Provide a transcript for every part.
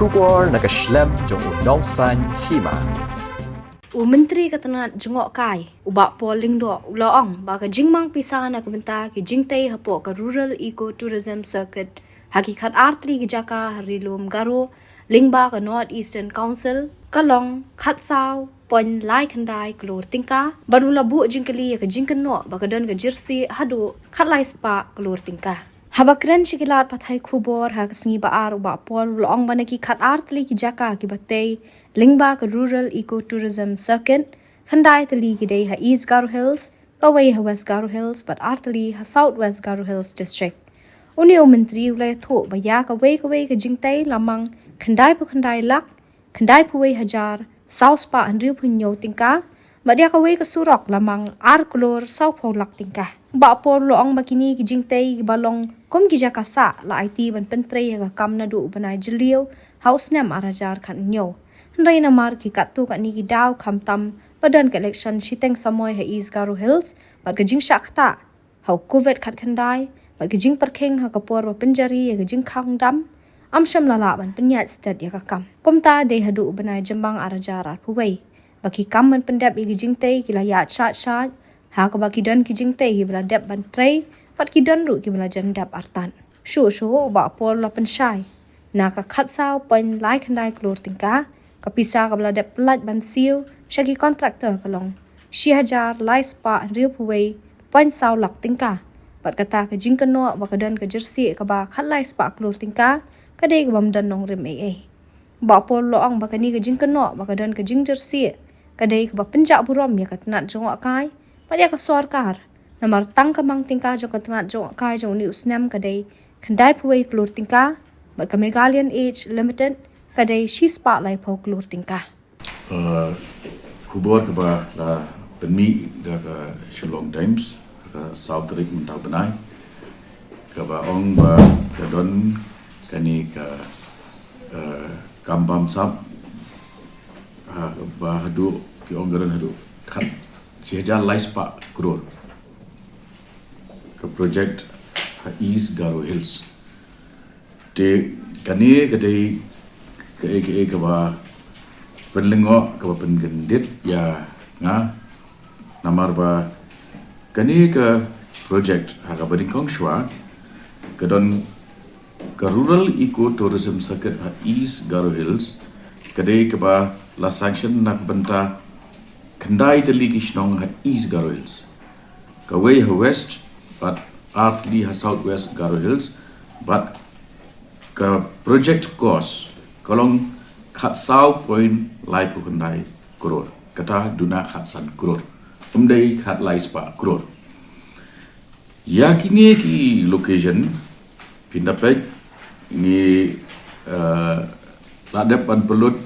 Shubor nakaslem jong unongsan hima. Menteri Ketenaga jengok kai ubak polling do ulaong ba ka jingmang pisan nak benta ki jingtai hapo ka rural ecotourism circuit hakikat artli ki jaka harilum garo lingba ka North Eastern Council kalong khatsau pon lai khandai klor tingka barula bu jingkali ka jingkano ba ka don ka jersey hadu khatlai spa klor tingka habakran shikilat pathai khubor ha kasngi ba ar ba pol long banaki khat artli ki jaka ki batei lingba ka rural ecotourism circuit khandai tali ki dei ha East Garo Hills away ha West Garo Hills but artli ha South West Garo Hills district uni menteri ulai tho ba ya ka wei ka jingtai lamang khandai lak khandai puwei hajar South Spa andriu punyo tingka Madia ka wei ka surok lamang ar kolor sau phau lak tingka ba por loong makini ki jingtai ki balong kom ki jaka sa la IT ban pentrei ka kamna du banai jiliu house nam arajar khan nyo ndai na mar ki katu ka ni ki daw khamtam badan ka election shiteng samoy ha East Garo Hills bat ka jing shakta hau covid khat khandai bat ka jing parkheng ha kapor wa penjari ya ka jing khang dam amsham lala ban penyat stat ya ka kam komta de hadu banai jambang arajar ar puwei baki kamman pendap igi jingtai kila ya chat ha ka baki don ki jingtai ki bala dep ban trei pat ki don ru ki bala jandap artan shu ba pol la penshai na ka khatsau pen lai khandai klor tingka ka pisa ka bala dep plat ban siu shagi contractor kalong 6000 lai spa riu puwei pen sau lak tingka pat kata ka jingkano ba ka don ka jersey ka ba khatlai spa klor tingka ka dei ka bam don nong rem ba pol loong ba ka ni ka jingkano ba ka don ka jing jersey kadai ka penjak burom ya katnat jongok kai padia ka sarkar namar tang ka mang tingka jo katnat jongok kai jo ni usnam kadai khandai puwei klor tingka ba ka Meghallian Age Limited kadai shi spa lai pho klor tingka khubor ka ba la penmi da ka Shillong Times ka South Rik mentau benai ka ba ong ba ka don kani ka kambam sap ba hadu ki onggaran hadu khat 6000 lai spa crore ka project ha East Garo Hills te kani kadai ka ba penlengo ka ba pengendit ya nga namar ba kani ka project ha ka bering shwa ka don ka rural ecotourism circuit ha East Garo Hills kadai ka ba la sanction nak benta khandai tali kishnong ha East Garo Hills ka way ha West but artli ha South West Garo Hills but ka project cost kalong khatsau point lai pu khandai crore kata duna khatsan crore umdai khat lai spa crore ya kini ki location pindapek ni ladap pan pelut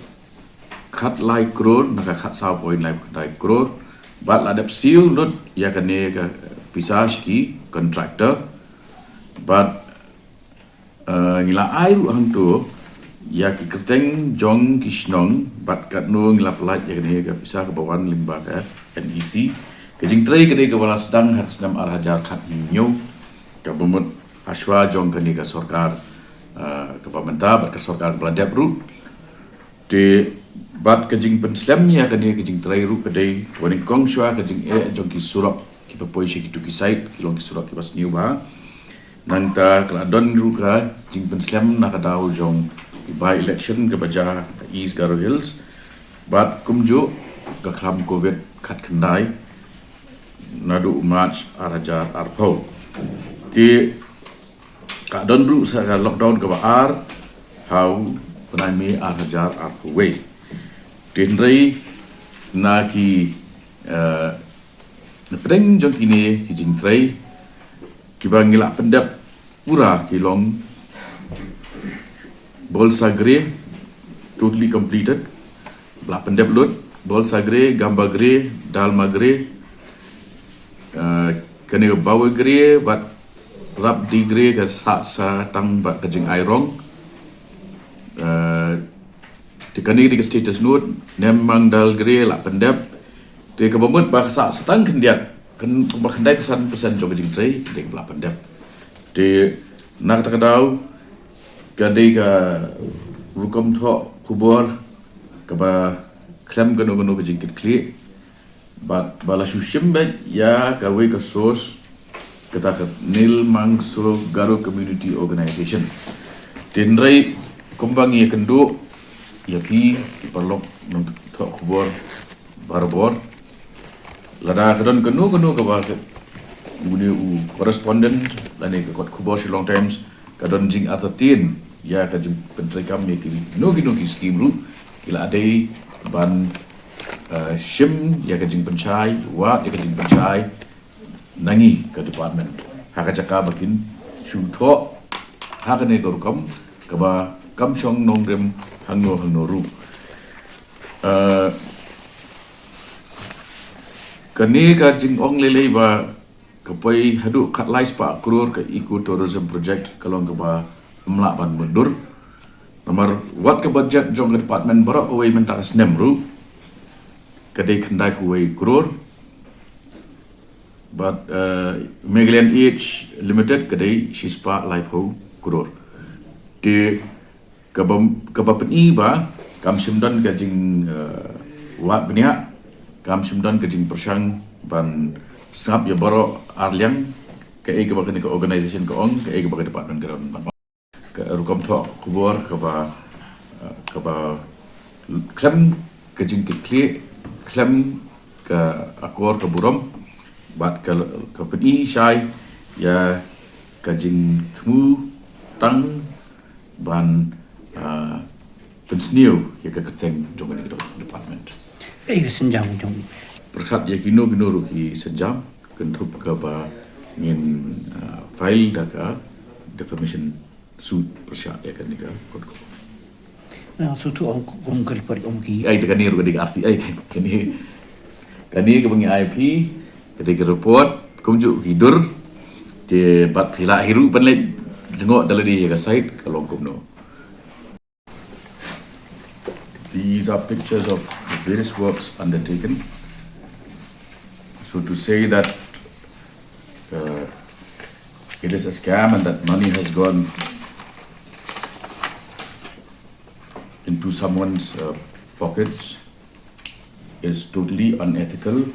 khat lai crore naka khat sao point lai khandai crore bat ladap seal not ya kane ka pisas ki contractor but ngila ai ru hang tu ya ki kerteng jong kishnong bat kat no ngila pelat ya kane ka pisah ka bawan limba ka NEC ka jing trei kane ka bala sedang hat sedam ar hajar khat nyo ka bomot aswa jong kane ka sarkar ka pamenta bat ka sarkar beladap ru de bat kajing penslam ni akan dia kajing trai ru kadai warning kong shwa kajing jong ki surok ki papoi shi ki tu ki site ki long ki surok ki bas new ba nang ta kala don ru ka jing penslam na ka daw jong ki by election ke baja East Garo Hills bat kumjo ka kham covid khat khandai nadu march arajar arpau ti ka don ru sa lockdown ka ba ar how penai me arajar arpau Tenrei na ki preng jong kini ki jing trei ki bangila pendap pura ki long bolsa gre totally completed bla pendap lut bolsa gre gamba gre dalma gre kene bawa gre bat rap di gre ka sa tang ba ka jing airong Tikani di status note nemang dal gre la pendap te ka bomot ba sa setang kendiat kan khandai pesan jog jing trei ding la pendap te nak ta kadau kadai ka rukom tho kubor kaba klem gano ke jingkit kli but bala shushim ya ka we ka source kata ka nil mangso garo community organization tinrai kumbang ya kendo ya ki perlok tho kubor barbor lada kadon kenu ka ba Uni correspondent lani ke kot kubor si long times kadon jing atatin ya ka jing pentrikam ni ki no scheme ru kila adai ban shim ya ka jing pencai wa ya ka jing pencai nangi ke department haka jaka bakin shu tho haka ne korkom ka ba kam chong nong rem hangno ru kani ka jing ong lele ba kapai hadu kat lais pa krore ke ecotourism project kalong ke ba mlak ban mundur nomor wat ke budget jong ke department barak away mentak snem ru kadai kendai kuway krore but Megalian Age Limited kadai shispa life ho krore di kabapeni ba kam simdan ke jing wat benia kam simdan ke jing persang ban sab ya baro arliang ke ke bakan ke organization ke ong ke bakan department ground ke rukom tho kubor ke ba klem ke jing ke kli klem ke akor ke burom bat ke peni shai ya ke jing thmu tang ban pensniu ya ke keteng jong ke department senjang jong perkhat ya kino ru ki sejam kentup ke ba ngin file daka defamation suit persyak ya kan nika kot sutu ong kelper ong ki ai tekan ni ru ke arti ai kani ke bangi IP ketika report kumju hidur te bat phila hiru panle jengok daladi ya ka site kalau kumno. These are pictures of the various works undertaken. So to say that it is a scam and that money has gone into someone's pockets is totally unethical